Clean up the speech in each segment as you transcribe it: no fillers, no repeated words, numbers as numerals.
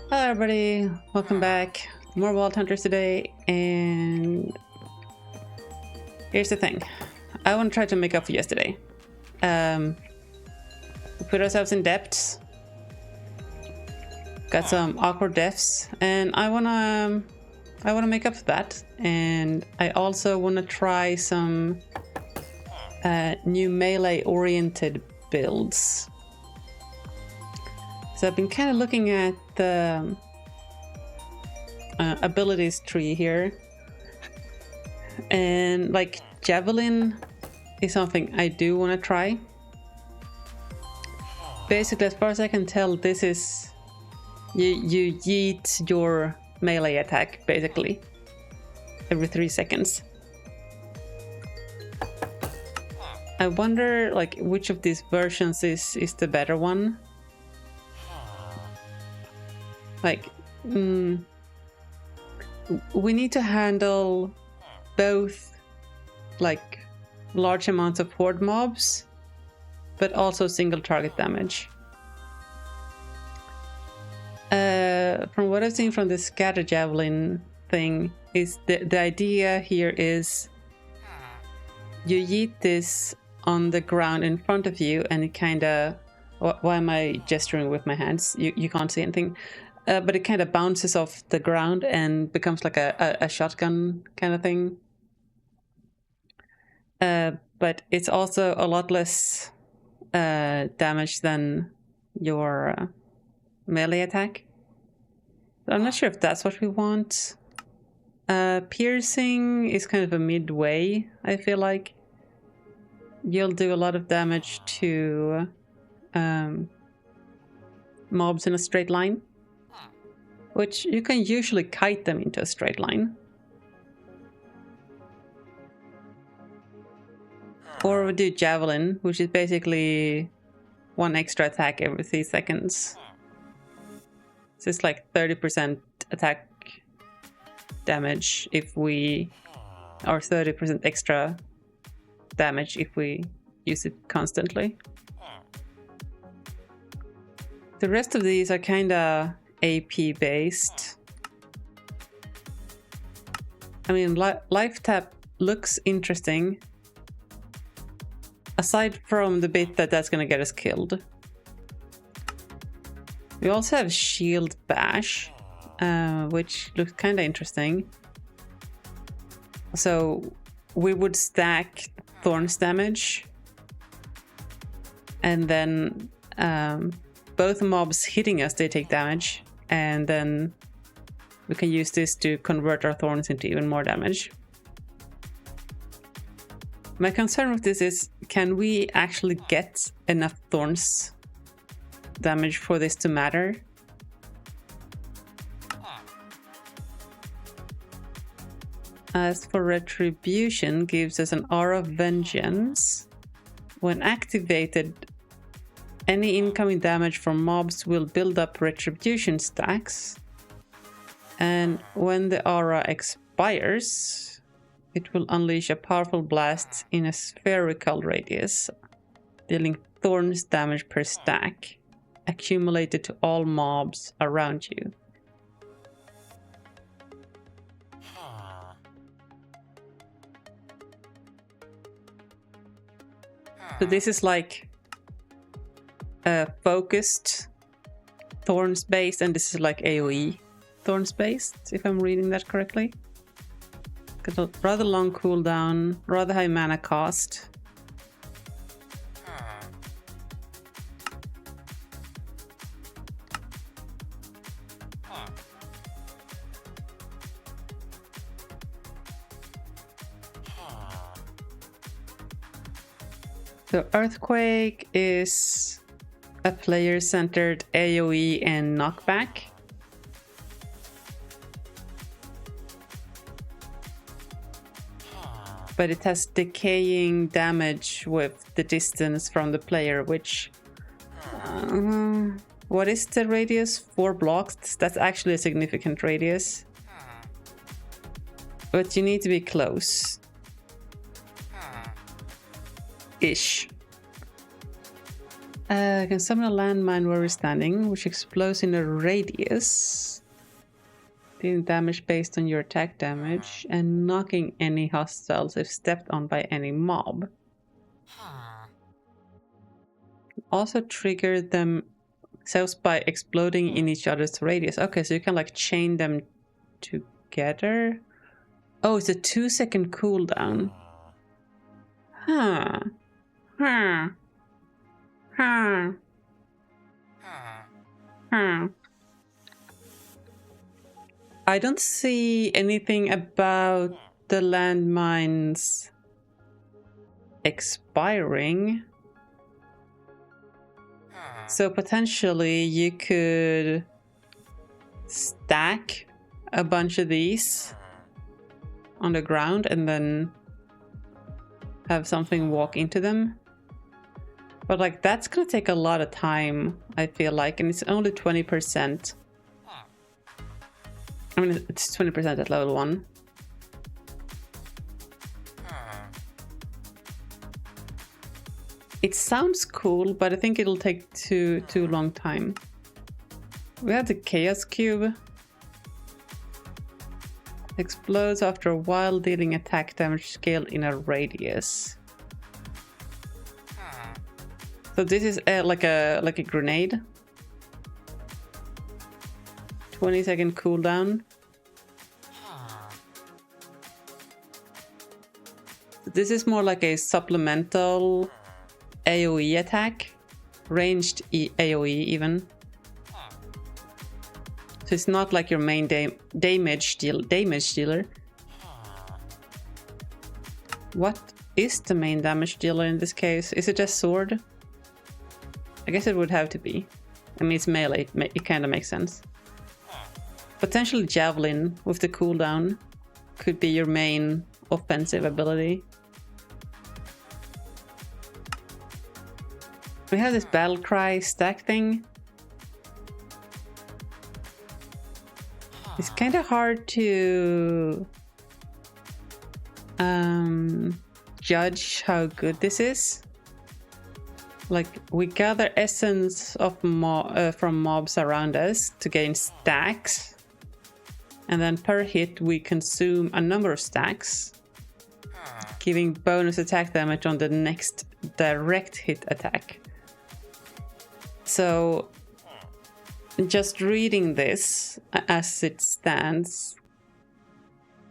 Hello everybody, welcome back. More Wild Hunters today, and here's the thing. I want to try to make up for yesterday. We put ourselves in depths, got some awkward deaths, and I wanna make up for that. And I also wanna try some new melee-oriented builds. So I've been kind of looking at the abilities tree here, and like javelin is something I do want to try. Basically, as far as I can tell, this is you yeet your melee attack basically every 3 seconds. I wonder like which of these versions is the better one. Like, we need to handle both, like, large amounts of horde mobs, but also single target damage. From what I've seen from the scatter javelin thing, is the idea here is you yeet this on the ground in front of you, and it kind of... Why am I gesturing with my hands? You can't see anything. But it kind of bounces off the ground and becomes like a shotgun kind of thing. But it's also a lot less damage than your melee attack. So I'm not sure if that's what we want. Piercing is kind of a midway, I feel like. You'll do a lot of damage to mobs in a straight line, which you can usually kite them into a straight line. Or we do javelin, which is basically 1 extra attack every 3 seconds. So it's like 30% attack damage if we... or 30% extra damage if we use it constantly. The rest of these are kinda AP based. I mean, life tap looks interesting, aside from the bit that's gonna get us killed. We also have shield bash, which looks kind of interesting. So we would stack thorns damage, and then both mobs hitting us, they take damage, and then we can use this to convert our thorns into even more damage. My concern with this is, can we actually get enough thorns damage for this to matter? As for retribution, gives us an aura of vengeance. When activated, any incoming damage from mobs will build up retribution stacks, and when the aura expires, it will unleash a powerful blast in a spherical radius, dealing thorns damage per stack, accumulated to all mobs around you. So this is like focused thorns based, and this is like AoE thorns based, if I'm reading that correctly. Got a rather long cooldown, rather high mana cost. So Earthquake is a player-centered AoE and knockback. But it has decaying damage with the distance from the player, which... what is the radius? 4 blocks? That's actually a significant radius. But you need to be close. Ish. Can summon a landmine where we're standing, which explodes in a radius, dealing damage based on your attack damage, and knocking any hostiles if stepped on by any mob. Also trigger themselves by exploding in each other's radius. Okay, so you can like chain them together. Oh, it's a 2-second cooldown. Huh. Huh. Huh. Huh. I don't see anything about the landmines expiring. So potentially you could stack a bunch of these on the ground and then have something walk into them. But like that's gonna take a lot of time, I feel like, and it's only 20%. I mean, it's 20% at level 1. It sounds cool, but I think it'll take too long time. We have the Chaos Cube. Explodes after a while, dealing attack damage scale in a radius. So this is like a grenade. 20-second cooldown. This is more like a supplemental AoE attack, ranged AoE even. So it's not like your main damage dealer. What is the main damage dealer in this case? Is it a sword? I guess it would have to be. I mean, it's melee, it kind of makes sense. Potentially Javelin with the cooldown could be your main offensive ability. We have this battle cry stack thing. It's kind of hard to judge how good this is. Like, we gather essence of from mobs around us to gain stacks. And then per hit we consume a number of stacks, giving bonus attack damage on the next direct hit attack. So just reading this as it stands,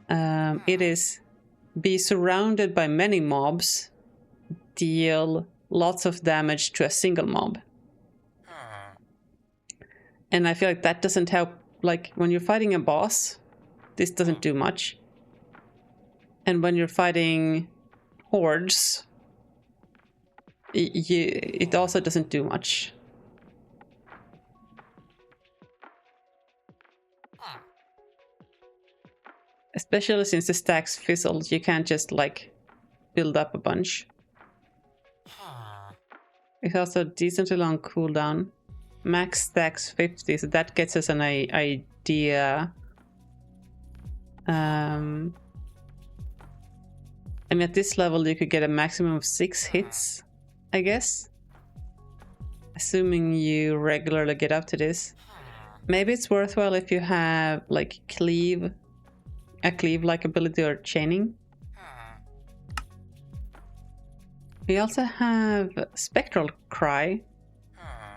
it is be surrounded by many mobs, deal lots of damage to a single mob. And I feel like that doesn't help. Like, when you're fighting a boss, this doesn't do much. And when you're fighting hordes, it also doesn't do much. Especially since the stacks fizzle, you can't just like build up a bunch. It's also decently long cooldown. Max stacks 50, so that gets us an idea. I mean, at this level you could get a maximum of 6 hits, I guess. Assuming you regularly get up to this. Maybe it's worthwhile if you have like a cleave-like ability or chaining. We also have Spectral Cry,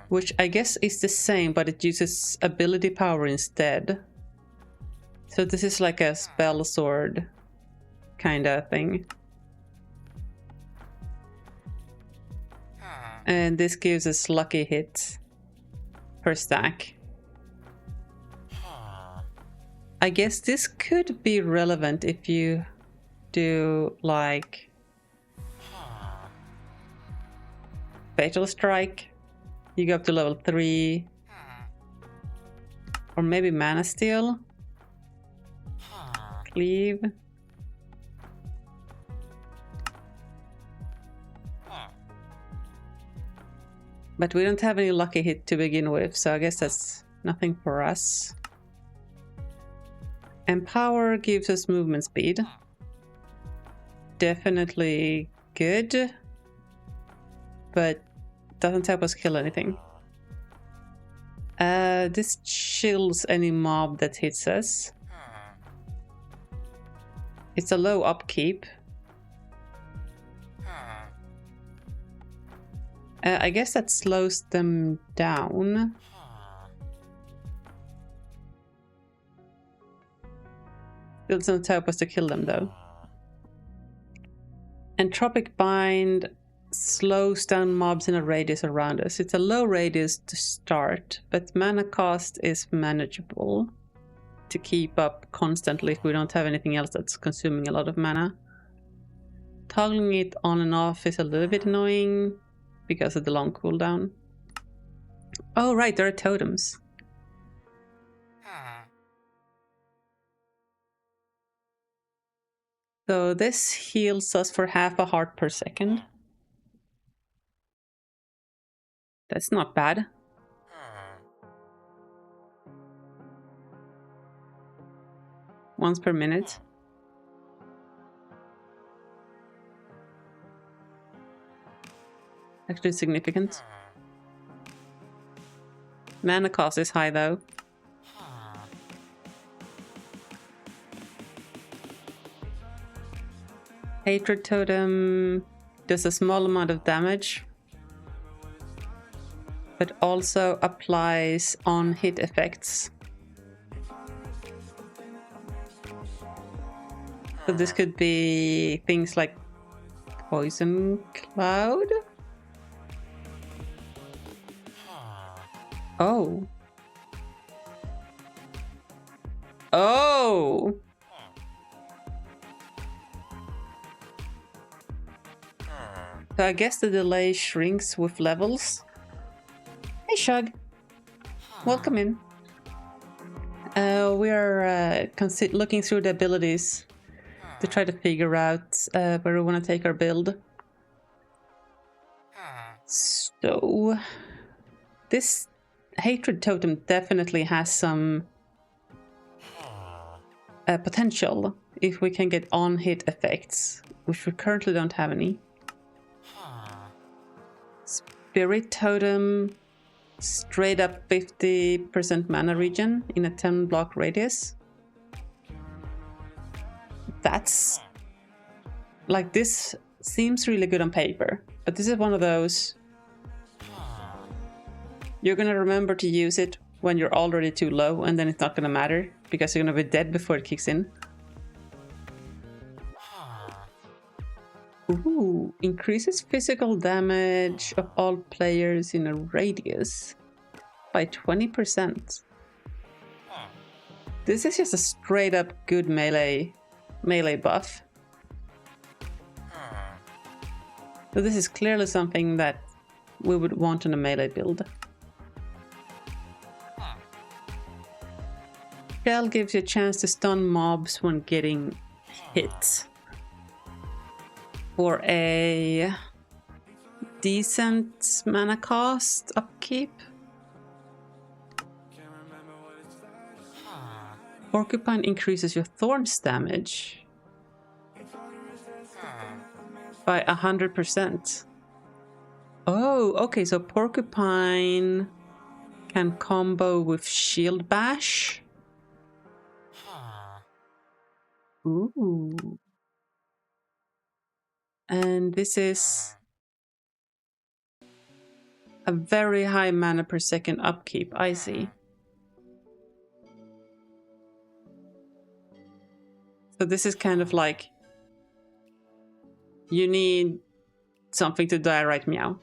which I guess is the same, but it uses ability power instead. So this is like a spell sword kind of thing. And this gives us lucky hits per stack. I guess this could be relevant if you do like Fatal Strike. You go up to level 3. Or maybe Mana Steel. Cleave. But we don't have any lucky hit to begin with, so I guess that's nothing for us. Empower gives us movement speed. Definitely good. But doesn't help us kill anything. This chills any mob that hits us. It's a low upkeep. I guess that slows them down. Still doesn't help us to kill them though. Entropic Bind slows down mobs in a radius around us. It's a low radius to start, but mana cost is manageable to keep up constantly if we don't have anything else that's consuming a lot of mana. Toggling it on and off is a little bit annoying because of the long cooldown. Oh right, there are totems. So this heals us for half a heart per second. That's not bad. Once per minute. Actually significant. Mana cost is high though. Hatred Totem does a small amount of damage, but also applies on hit effects. So this could be things like Poison Cloud. Oh. Oh! So I guess the delay shrinks with levels. Hey Shug! Welcome in. We are looking through the abilities to try to figure out where we want to take our build. So this Hatred Totem definitely has some potential if we can get on-hit effects, which we currently don't have any. Spirit Totem, straight up 50% mana regen in a 10 block radius. That's like, this seems really good on paper, but this is one of those you're gonna remember to use it when you're already too low, and then it's not gonna matter because you're gonna be dead before it kicks in. Ooh, increases physical damage of all players in a radius by 20%. This is just a straight up good melee buff. So this is clearly something that we would want in a melee build. Shell gives you a chance to stun mobs when getting hit. For a decent mana cost upkeep. Porcupine increases your thorns damage by 100%. Oh, okay, so Porcupine can combo with Shield Bash. Ooh. And this is a very high mana per second upkeep, I see. So this is kind of like, you need something to die right meow.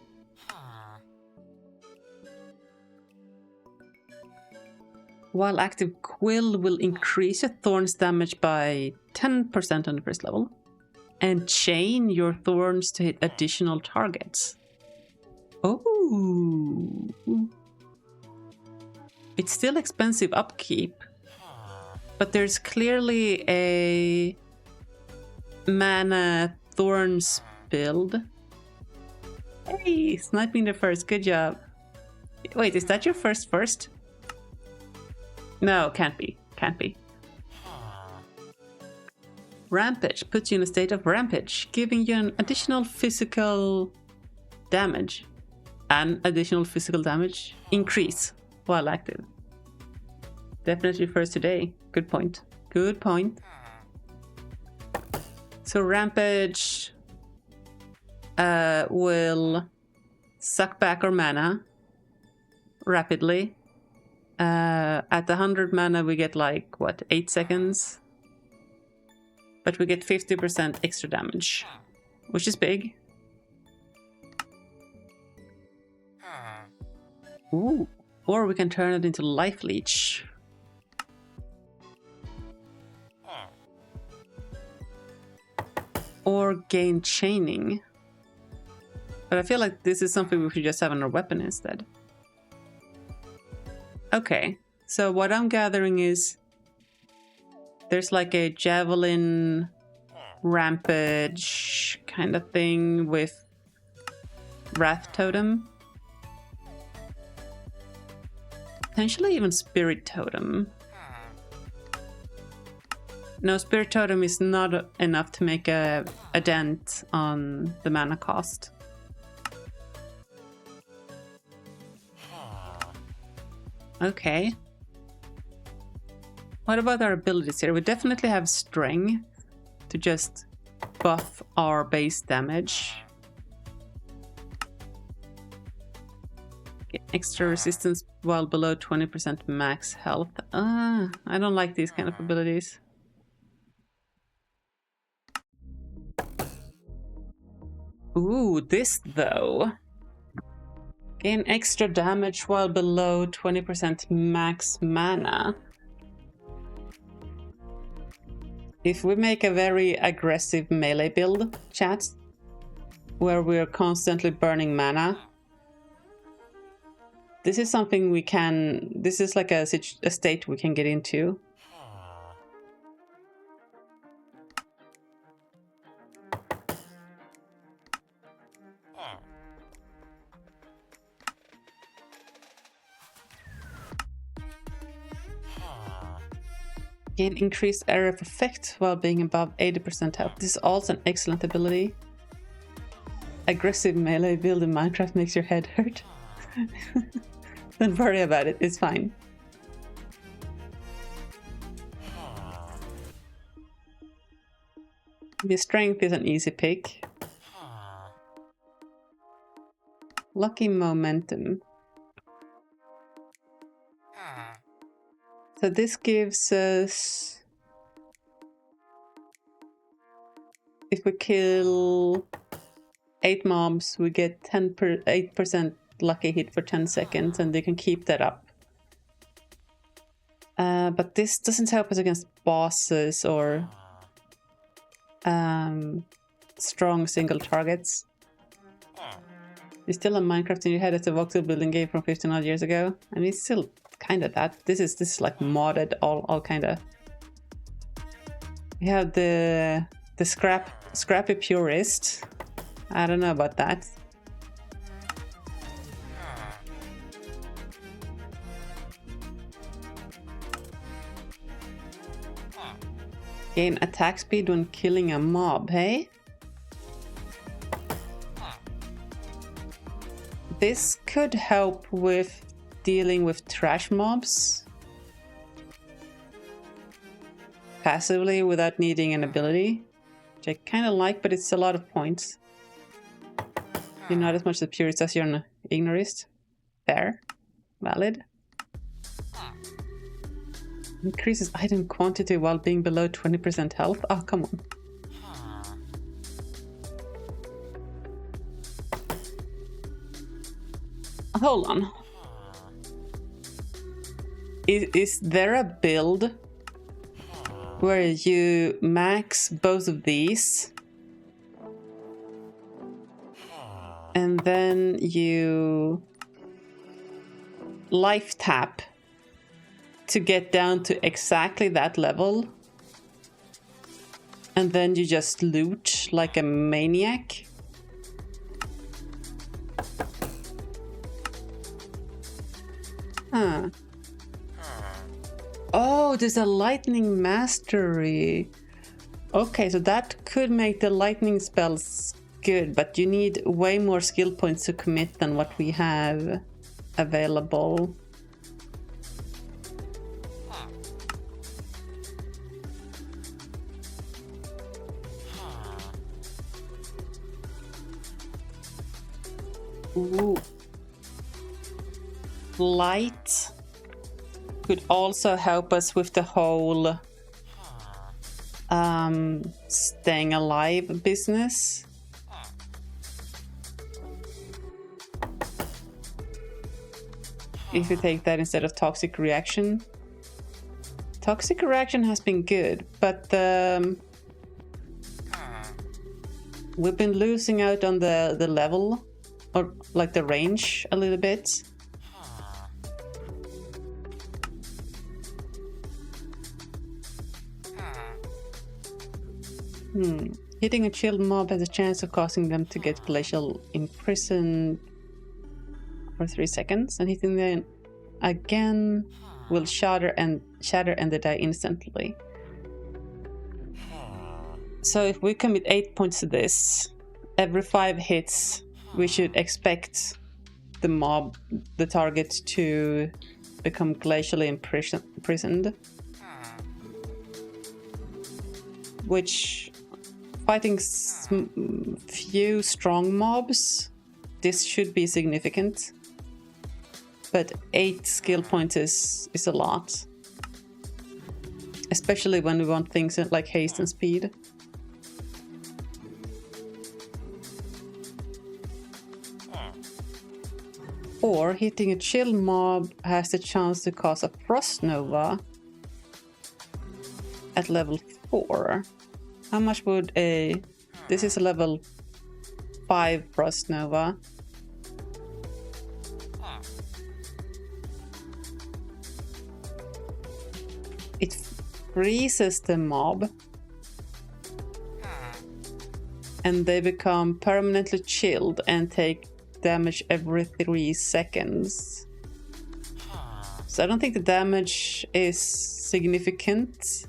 While active, Quill will increase your thorns damage by 10% on the first level. And chain your thorns to hit additional targets. Oh, it's still expensive upkeep, but there's clearly a mana thorns build. Hey, sniping the first, good job. Wait, is that your first? No, can't be. Rampage puts you in a state of rampage, giving you an additional physical damage. and additional physical damage increase while active. Definitely first today. Good point. Good point. So Rampage will suck back our mana rapidly. At 100 mana we get like, what, 8 seconds? But we get 50% extra damage, which is big. Ooh, or we can turn it into Life Leech. Or gain Chaining. But I feel like this is something we should just have on our weapon instead. Okay, so what I'm gathering is there's like a Javelin Rampage kind of thing with Wrath Totem. Potentially even Spirit Totem. No, Spirit Totem is not enough to make a dent on the mana cost. Okay. What about our abilities here? We definitely have Strength to just buff our base damage. Get extra resistance while below 20% max health. I don't like these kind of abilities. Ooh, this though. Gain extra damage while below 20% max mana. If we make a very aggressive melee build, chat, where we're constantly burning mana, this is something we can... This is like a state we can get into. Gain increased area of effect while being above 80% health. This is also an excellent ability. Aggressive melee build in Minecraft makes your head hurt. Don't worry about it, it's fine. The strength is an easy pick. Lucky momentum. So this gives us... If we kill 8 mobs, we get 8% lucky hit for 10 seconds, and they can keep that up. But this doesn't help us against bosses or strong single targets. You're still on Minecraft in your head as a voxel building game from 15 odd years ago. I mean, it's still kind of that. This is like modded, all kind of. We have the scrappy purist. I don't know about that. Gain attack speed when killing a mob, hey? This could help with dealing with trash mobs passively without needing an ability, which I kind of like, but it's a lot of points. You're not as much a purist as you're an ignorist. Fair. Valid. Increases item quantity while being below 20% health. Oh, come on. Hold on. Is there a build where you max both of these and then you life tap to get down to exactly that level and then you just loot like a maniac? Huh. Oh, there's a lightning mastery. Okay, so that could make the lightning spells good, but you need way more skill points to commit than what we have available. Ooh. Light could also help us with the whole staying alive business. If you take that instead of toxic reaction. Toxic reaction has been good, but we've been losing out on the level, or like the range a little bit. Hitting a chilled mob has a chance of causing them to get glacial imprisoned for 3 seconds, and hitting them again will shatter and they die instantly. So if we commit 8 points to this, every 5 hits, we should expect the mob, the target, to become glacially imprisoned. Which, fighting few strong mobs, this should be significant. But 8 skill points is a lot. Especially when we want things like haste and speed. Or hitting a chill mob has the chance to cause a frost nova at level 4. How much would a... This is a level 5 frost nova. It freezes the mob. And they become permanently chilled and take damage every 3 seconds. So I don't think the damage is significant.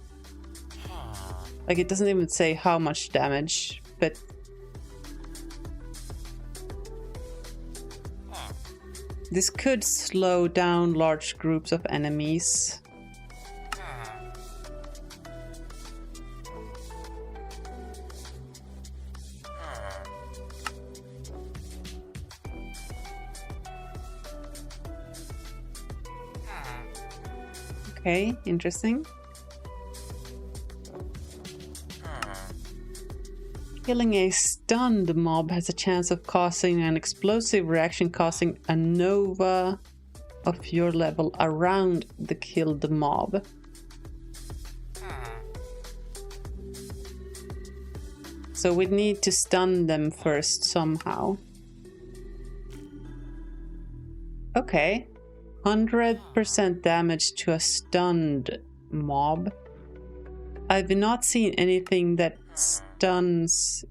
Like, it doesn't even say how much damage, but this could slow down large groups of enemies. Okay, interesting. Killing a stunned mob has a chance of causing an explosive reaction, causing a nova of your level around the killed mob. So we need to stun them first somehow. Okay. 100% damage to a stunned mob. I've not seen anything that stuns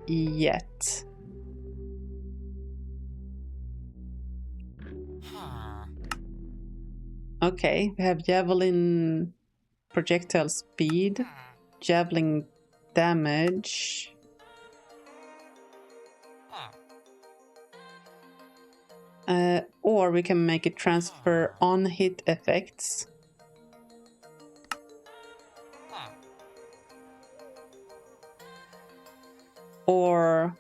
yet. Okay, we have javelin projectile speed, javelin damage. Or we can make it transfer on hit effects. Or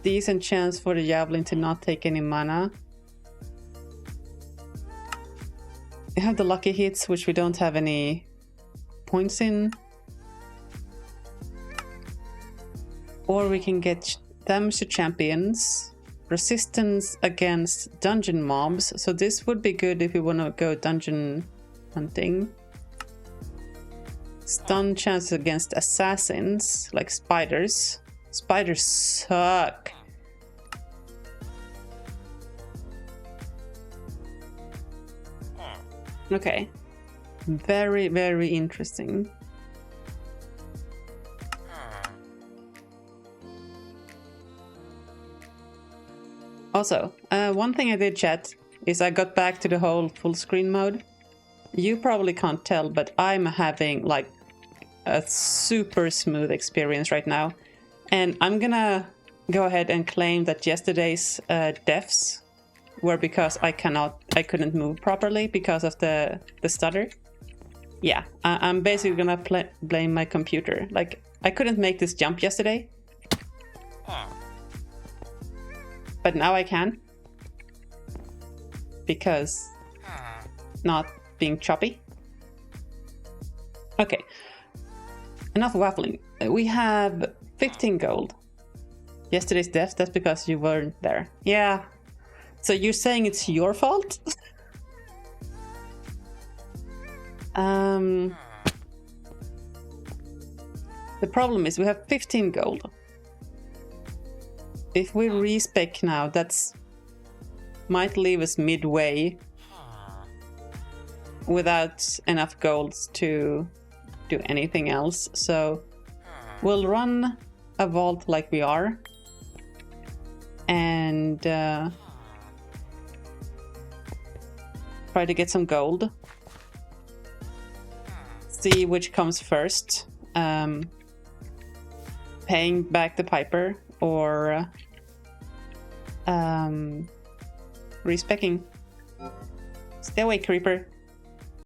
decent chance for the javelin to not take any mana. We have the lucky hits, which we don't have any points in. Or we can get damage to champions. Resistance against dungeon mobs. So this would be good if you want to go dungeon hunting. Stun chance against assassins, like spiders. Spiders suck. Okay. Very, very interesting. Also, one thing I did, chat, is I got back to the whole full screen mode. You probably can't tell, but I'm having like a super smooth experience right now. And I'm gonna go ahead and claim that yesterday's deaths were because I couldn't move properly because of the stutter. Yeah, I'm basically gonna blame my computer. Like, I couldn't make this jump yesterday, but now I can because not being choppy. Okay, enough waffling. We have 15 gold. Yesterday's death, that's because you weren't there. Yeah. So you're saying it's your fault? The problem is we have 15 gold. If we respec now, that's might leave us midway without enough golds to do anything else. So we'll run a vault like we are and try to get some gold. See which comes first. Paying back the piper or respecking. Stay away, creeper.